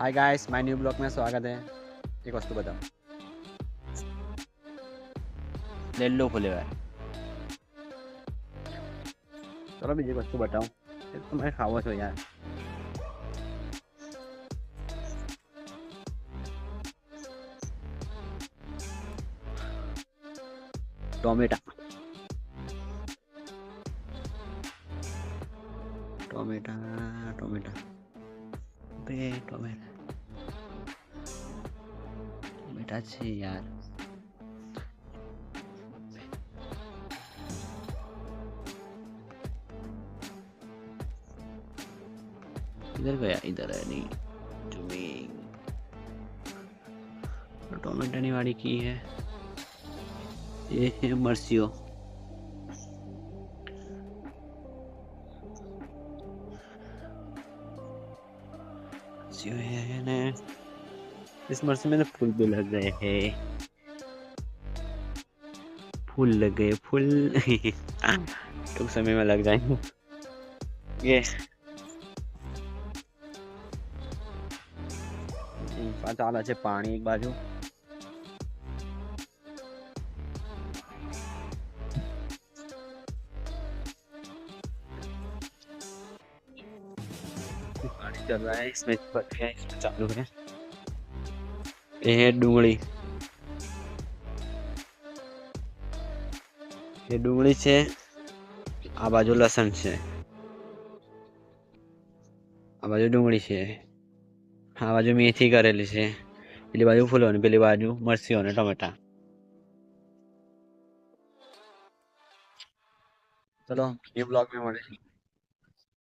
Hi guys, my new blog में स्वागत है। एक वस्तु बताओ। Yellow flavour. चलो बीजी वस्तु बताओ। तुम्हें खाओ છો यार। टोमेटा टोमेटा टोमेटा बे टोमेटा टोमेटा છે यार। इधर गया, इधर है नहीं। जूमिंग। टोमेटा ની વાડી की है। ये है मर्सियो। मर्सियो है ने। इस मर्सी में तो फूल भी लग गए हैं। फूल लग गए फूल। टूंक समय में लग जाएंगे ये। ચાલે છે પાણી એક બાજુ। पानी चल रहा है, इसमें बच गया, इसमें चालू है। ये है डूंगળી। ये डूंगળી છે। આ બાજુ લસણ છે। આ બાજુ ડુંગળી છે। આ બાજુ મેથી કરેલી છે। પેલી બાજુ ફૂલો ને પેલી બાજુ મરચીઓ ને ટમેટા। चलो ये ब्लॉग में મળે।